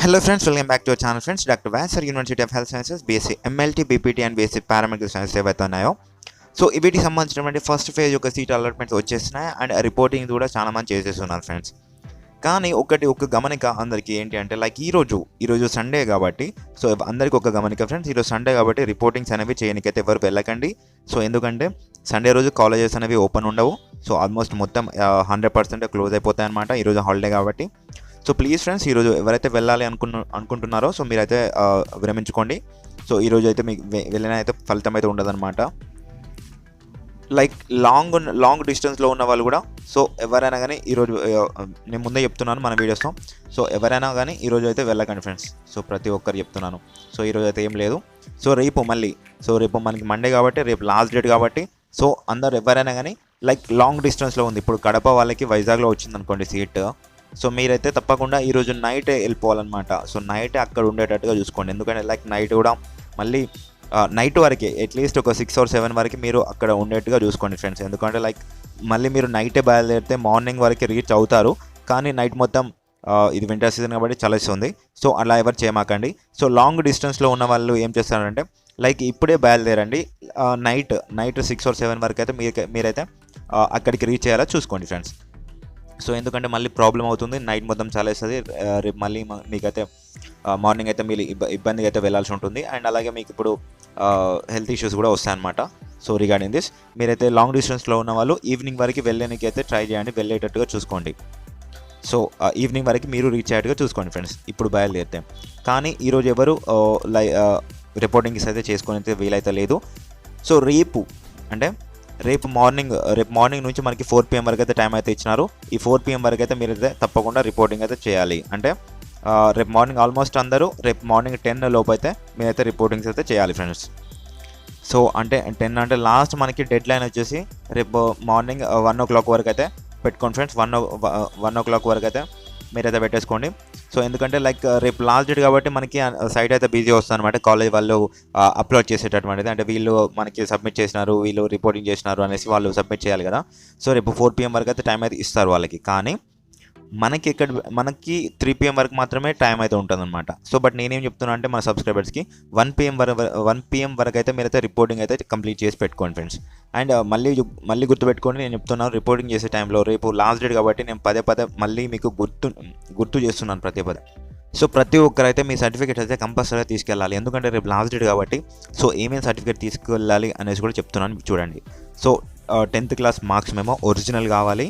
Hello friends, welcome back to our channel friends. Dr. Vassar University of Health Sciences, BSc MLT, BPT and BSc Paramedical Science ఏవైతే ఉన్నాయో so వీటికి సంబంధించినటువంటి first phase యొక్క seat allotments వచ్చేసినాయి and reporting కూడా చాలా మంది చేసేస్తున్నారు ఫ్రెండ్స్. కానీ ఒక గమనిక అందరికీ ఏంటి అంటే లైక్ ఈరోజు సండే కాబట్టి సో అందరికీ ఒక గమనిక ఫ్రెండ్స్, ఈరోజు సండే కాబట్టి రిపోర్టింగ్స్ అనేవి చేయడానికైతే ఎవరు వెళ్ళకండి. సో ఎందుకంటే సండే రోజు కాలేజెస్ అనేవి ఓపెన్ ఉండవు. సో ఆల్మోస్ట్ మొత్తం 100% క్లోజ్ అయిపోతాయి అనమాట ఈరోజు హాలిడే కాబట్టి. సో ప్లీజ్ ఫ్రెండ్స్, ఈరోజు ఎవరైతే వెళ్ళాలి అనుకుంటున్నారో సో మీరైతే విరమించుకోండి. సో ఈరోజు అయితే మీకు వెళ్ళిన అయితే ఫలితం అయితే ఉండదన్నమాట. లైక్ లాంగ్ డిస్టెన్స్లో ఉన్న వాళ్ళు కూడా సో ఎవరైనా కానీ ఈరోజు నేను ముందే చెప్తున్నాను మన వీడియోస్లో, సో ఎవరైనా కానీ ఈరోజు అయితే వెళ్ళకండి ఫ్రెండ్స్. సో ప్రతి ఒక్కరు చెప్తున్నాను. సో ఈరోజు అయితే ఏం లేదు. సో రేపు మనకి మండే కాబట్టి రేపు లాస్ట్ డేట్ కాబట్టి సో అందరు ఎవరైనా కానీ లైక్ లాంగ్ డిస్టెన్స్లో ఉంది. ఇప్పుడు కడప వాళ్ళకి వైజాగ్లో వచ్చింది అనుకోండి సీట్, సో మీరైతే తప్పకుండా ఈరోజు నైటే వెళ్ళిపోవాలన్నమాట. సో నైటే అక్కడ ఉండేటట్టుగా చూసుకోండి. ఎందుకంటే లైక్ నైట్ కూడా మళ్ళీ నైట్ వరకే అట్లీస్ట్ ఒక 6 or 7 వరకు మీరు అక్కడ ఉండేట్టుగా చూసుకోండి ఫ్రెండ్స్. ఎందుకంటే లైక్ మళ్ళీ మీరు నైటే బయలుదేరితే మార్నింగ్ వరకు రీచ్ అవుతారు, కానీ నైట్ మొత్తం ఇది వింటర్ సీజన్ కాబట్టి చలిస్తుంది. సో అలా ఎవరు చేయమాకండి. సో లాంగ్ డిస్టెన్స్లో ఉన్న వాళ్ళు ఏం చేస్తారంటే లైక్ ఇప్పుడే బయలుదేరండి. నైట్ 6 or 7 వరకు అయితే మీరైతే అక్కడికి రీచ్ అయ్యేలా చూసుకోండి ఫ్రెండ్స్. సో ఎందుకంటే మళ్ళీ ప్రాబ్లం అవుతుంది, నైట్ మొత్తం చాలేస్తుంది. రేపు మళ్ళీ మీకైతే మార్నింగ్ అయితే మీరు ఇబ్బందిగా అయితే వెళ్ళాల్సి ఉంటుంది. అండ్ అలాగే మీకు ఇప్పుడు హెల్త్ ఇష్యూస్ కూడా వస్తాయన్నమాట. సో రిగార్డింగ్ దిస్ మీరైతే లాంగ్ డిస్టెన్స్లో ఉన్న వాళ్ళు ఈవినింగ్ వరకు వెళ్ళడానికి అయితే ట్రై చేయండి, వెళ్ళేటట్టుగా చూసుకోండి. సో ఈవినింగ్ వరకు మీరు రీచ్ అయ్యేట్టుగా చూసుకోండి ఫ్రెండ్స్ నుంచి బయలుదేరితే. కానీ ఈరోజు ఎవరు రిపోర్టింగ్స్ అయితే చేసుకొని అయితే వీలైతే లేదు. సో రేపు మార్నింగ్ నుంచి మనకి 4 PM వరకు అయితే టైం అయితే ఇచ్చినారు. ఈ 4 PM వరకు అయితే మీరైతే తప్పకుండా రిపోర్టింగ్ అయితే చేయాలి. అంటే రేపు మార్నింగ్ ఆల్మోస్ట్ అందరూ రేపు మార్నింగ్ 10 లోపు అయితే మీరైతే రిపోర్టింగ్స్ అయితే చేయాలి ఫ్రెండ్స్. సో అంటే 10 అంటే లాస్ట్ మనకి డెడ్ లైన్ వచ్చేసి రేపు మార్నింగ్ 1 o'clock వరకు అయితే పెట్టుకోండి ఫ్రెండ్స్. 1 o'clock వరకు అయితే మీరైతే పెట్టేసుకోండి. సో ఎందుకంటే లైక్ రేపు లాస్ట్ డేట్ కాబట్టి మనకి సైట్ అయితే బిజీ వస్తుంది అనమాట. కాలేజ్ వాళ్ళు అప్లోడ్ చేసేటటువంటిది అంటే వీళ్ళు మనకి సబ్మిట్ చేసినారు, వీళ్ళు రిపోర్టింగ్ చేసినారు అనేసి వాళ్ళు సబ్మిట్ చేయాలి కదా. సో రేపు 4 PM వరకు అయితే టైం అయితే ఇస్తారు వాళ్ళకి. కానీ మనకి 3 PM వరకు మాత్రమే టైం అయితే ఉంటుంది అనమాట. సో బట్ నేనేం చెప్తున్నా అంటే మన సబ్స్క్రైబర్స్కి 1 PM వరకు అయితే మీరైతే రిపోర్టింగ్ అయితే కంప్లీట్ చేసి పెట్టుకోండి ఫ్రెండ్స్. అండ్ మళ్ళీ గుర్తుపెట్టుకోండి, నేను చెప్తున్నాను రిపోర్టింగ్ చేసే టైంలో రేపు లాస్ట్ డేట్ కాబట్టి నేను పదే మళ్ళీ మీకు గుర్తు చేస్తున్నాను పదే. సో ప్రతి ఒక్కరైతే మీ సర్టిఫికేట్ అయితే కంపల్సరీగా తీసుకెళ్ళాలి. ఎందుకంటే రేపు లాస్ట్ డేట్ కాబట్టి సో ఏమేమి సర్టిఫికేట్ తీసుకెళ్ళాలి అనేసి కూడా చెప్తున్నాను చూడండి. సో 10th క్లాస్ మార్క్స్ మేము ఒరిజినల్ కావాలి.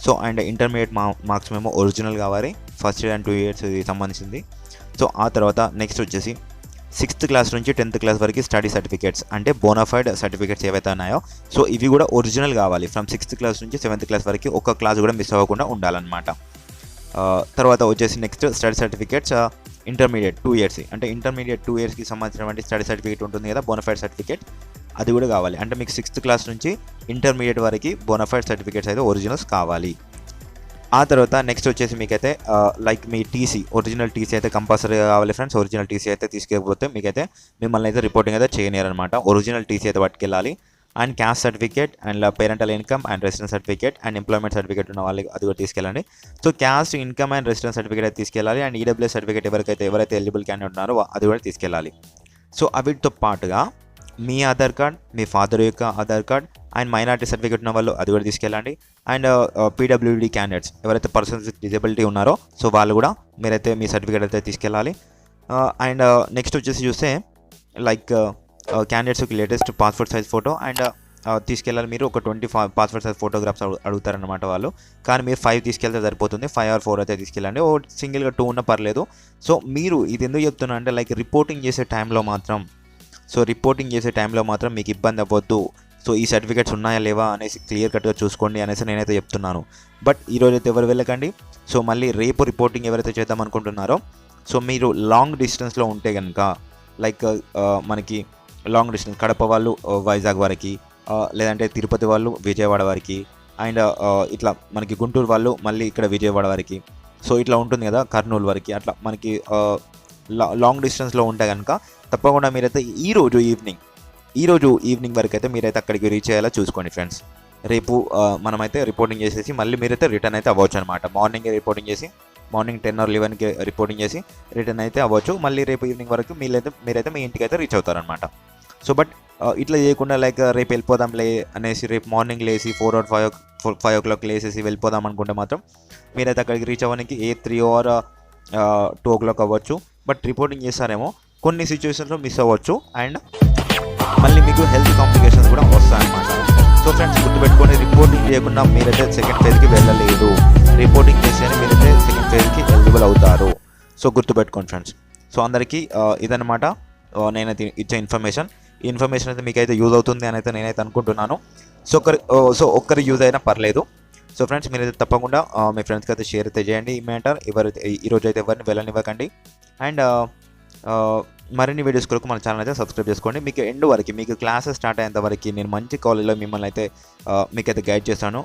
సో అండ్ ఇంటర్మీడియట్ మార్క్స్ మేము ఒరిజినల్ కావాలి, ఫస్ట్ ఇయర్ అండ్ 2 years సంబంధించింది. సో ఆ తర్వాత నెక్స్ట్ వచ్చేసి 6th క్లాస్ నుంచి 10th క్లాస్ వరకు స్టడీ సర్టిఫికేట్స్ అంటే బోనాఫైడ్ సర్టిఫికేట్స్ ఏవైతే ఉన్నాయో సో ఇవి కూడా ఒరిజినల్ కావాలి. ఫ్రమ్ 6th క్లాస్ నుంచి 7th క్లాస్ వరకు ఒక క్లాస్ కూడా మిస్ అవ్వకుండా ఉండాలన్నమాట. తర్వాత వచ్చేసి next study certificates intermediate 2 years అంటే ఇంటర్మీడియట్ 2 yearsకి సంబంధించినటువంటి స్టడీ సర్టిఫికేట్ ఉంటుంది కదా, బోనాఫైడ్ సర్టిఫికేట్, అది కూడా కావాలి. అంటే మీకు 6th క్లాస్ నుంచి ఇంటర్మీడియట్ వరకు బోనాఫైడ్ సర్టిఫికేట్స్ అయితే ఒరిజినల్స్ కావాలి. ఆ తర్వాత నెక్స్ట్ వచ్చేసి మీకైతే లైక్ మీ ఒరిజినల్ టీసీ అయితే కంపల్సరీగా కావాలి ఫ్రెండ్స్. ఒరిజినల్ టీసీ అయితే తీసుకెళ్ళకపోతే మీకైతే మిమ్మల్ని అయితే రిపోర్టింగ్ అయితే చేయనియారనమాట. ఒరిజినల్ టీసీ అయితే పట్టుకెళ్ళాలి. And caste certificate and parental income and residence certificate and employment certificate ఉన్న వాళ్ళకి అది కూడా తీసుకెళ్ళండి. So caste income and residence certificate అయితే తీసుకెళ్ళాలి. అండ్ ఈడబ్ల్యూఎస్ సర్టిఫికేట్ ఎవరైతే ఎలిజిబుల్ క్యాండిడేట్ ఉన్నారో అది కూడా తీసుకెళ్ళాలి. సో వీటితో పాటుగా మీ ఆధార్ కార్డ్, మీ ఫాదర్ యొక్క Aadhaar card and minority certificate ఉన్న వాళ్ళు అది కూడా తీసుకెళ్ళండి. అండ్ పీడబ్ల్యూడీ క్యాండిడేట్స్ ఎవరైతే పర్సన్స్ విత్ డిజబిలిటీ ఉన్నారో సో వాళ్ళు కూడా మీరైతే మీ సర్టిఫికేట్ అయితే తీసుకెళ్ళాలి. అండ్ నెక్స్ట్ వచ్చేసి చూస్తే లైక్ క్యాండిడేట్స్కి latest passport size photo and తీసుకెళ్ళాలి. మీరు ఒక 20 పాస్పోర్ట్ సైజ్ ఫోటోగ్రాఫ్స్ అడుగుతారనమాట వాళ్ళు, కానీ మీరు 5 తీసుకెళ్తే సరిపోతుంది. 5 or 4 అయితే తీసుకెళ్ళండి. ఓ సింగిల్గా 2 ఉన్నా పర్లేదు. సో మీరు ఇది ఎందుకు చెప్తున్నా అంటే లైక్ రిపోర్టింగ్ చేసే టైంలో మాత్రం మీకు ఇబ్బంది అవ్వద్దు. సో ఈ సర్టిఫికేట్స్ ఉన్నాయా లేవా అనేసి క్లియర్ కట్గా చూసుకోండి అనేసి నేనైతే చెప్తున్నాను. బట్ ఈరోజు అయితే ఎవరు వెళ్ళకండి. సో మళ్ళీ రేపు రిపోర్టింగ్ ఎవరైతే చేద్దాం అనుకుంటున్నారో సో మీరు లాంగ్ డిస్టెన్స్లో ఉంటే కనుక లైక్ మనకి లాంగ్ డిస్టెన్స్ కడప వాళ్ళు వైజాగ్ వరకు, లేదంటే తిరుపతి వాళ్ళు విజయవాడ వరకు, అండ్ ఇట్లా మనకి గుంటూరు వాళ్ళు మళ్ళీ ఇక్కడ విజయవాడ వరకు, సో ఇట్లా ఉంటుంది కదా కర్నూలు వరకు, అట్లా మనకి లాంగ్ డిస్టెన్స్లో ఉంటే కనుక తప్పకుండా మీరైతే ఈరోజు ఈవినింగ్ వరకు అయితే మీరైతే అక్కడికి రీచ్ అయ్యేలా చూసుకోండి ఫ్రెండ్స్. రేపు మనమైతే రిపోర్టింగ్ చేసేసి మళ్ళీ మీరైతే రిటర్న్ అయితే అవ్వచ్చు అనమాట. మార్నింగే రిపోర్టింగ్ చేసి మార్నింగ్ 10 or 11కి రిపోర్టింగ్ చేసి రిటర్న్ అయితే అవ్వచ్చు. మళ్ళీ రేపు ఈవినింగ్ వరకు మీరైతే మీ ఇంటికి అయితే రీచ్ అవుతారనమాట. సో బట్ ఇట్లా చేయకుండా లైక్ రేపు వెళ్ళిపోదాంలే అనేసి రేపు మార్నింగ్ లేసి 4 or 5 o'clock లేసేసి వెళ్ళిపోదాం అనుకుంటే మాత్రం మీరైతే అక్కడికి రీచ్ అవ్వడానికి 3 or 2 o'clock అవ్వచ్చు. బట్ రిపోర్టింగ్ చేస్తారేమో కొన్ని సిచ్యువేషన్స్లో మిస్ అవ్వచ్చు అండ్ మళ్ళీ మీకు హెల్త్ కాంప్లికేషన్స్ కూడా వస్తాయన్నమాట. సో ఫ్రెండ్స్ గుర్తుపెట్టుకొని రిపోర్టింగ్ చేయకుండా మీరైతే సెకండ్ ఫేజ్కి వెళ్ళలేదు. రిపోర్టింగ్ చేస్తేనే మీరైతే సెకండ్ ఫేజ్కి ఎలిజిబుల్ అవుతారు. సో గుర్తుపెట్టుకోండి ఫ్రెండ్స్. సో అందరికీ ఇదన్నమాట నేనైతే ఇచ్చే ఇన్ఫర్మేషన్. ఈ ఇన్ఫర్మేషన్ అయితే మీకైతే యూజ్ అవుతుంది అని అయితే నేనైతే అనుకుంటున్నాను. సో ఒక్కరు యూజ్ అయినా పర్లేదు. సో ఫ్రెండ్స్ మీరైతే తప్పకుండా మీ ఫ్రెండ్స్కి అయితే షేర్ అయితే చేయండి. ఈ మ్యాటర్ ఈరోజు అయితే ఎవరిని వెళ్ళనివ్వకండి. అండ్ మరిన్ని వీడియోస్ కొరకు మన ఛానల్ అయితే సబ్స్క్రైబ్ చేసుకోండి. మీకు ఎండ్ వరకు మీకు క్లాసెస్ స్టార్ట్ అయ్యేంత వరకు నేను మంచి కాలేజ్లో మిమ్మల్ని అయితే మీకైతే గైడ్ చేస్తాను.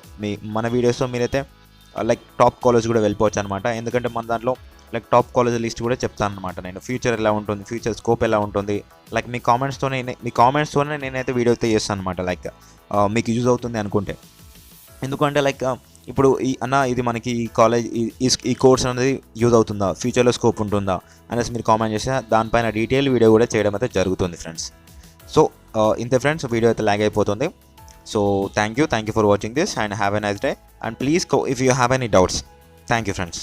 మన వీడియోస్లో మీరైతే లైక్ టాప్ కాలేజ్ కూడా వెళ్ళిపోవచ్చు అనమాట. ఎందుకంటే మన దాంట్లో లైక్ టాప్ కాలేజ్ లిస్ట్ కూడా చెప్తాను అనమాట. నేను ఫ్యూచర్ ఎలా ఉంటుంది, ఫ్యూచర్ స్కోప్ ఎలా ఉంటుంది, లైక్ మీ కామెంట్స్తోనే నేనైతే వీడియో అయితే చేస్తాను అనమాట. లైక్ మీకు యూజ్ అవుతుంది అనుకుంటే. ఎందుకంటే లైక్ ఇప్పుడు ఇది మనకి ఈ కాలేజ్ ఈ కోర్స్ అనేది యూజ్ అవుతుందా, ఫ్యూచర్లో స్కోప్ ఉంటుందా అనేసి మీరు కామెంట్ చేస్తే దానిపైన డీటెయిల్ వీడియో కూడా చేయడం అయితే జరుగుతుంది ఫ్రెండ్స్. సో ఇంతే ఫ్రెండ్స్, వీడియో అయితే లాగ్ అయిపోతుంది. So thank you for watching this and have a nice day and please if you have any doubts. Thank you friends.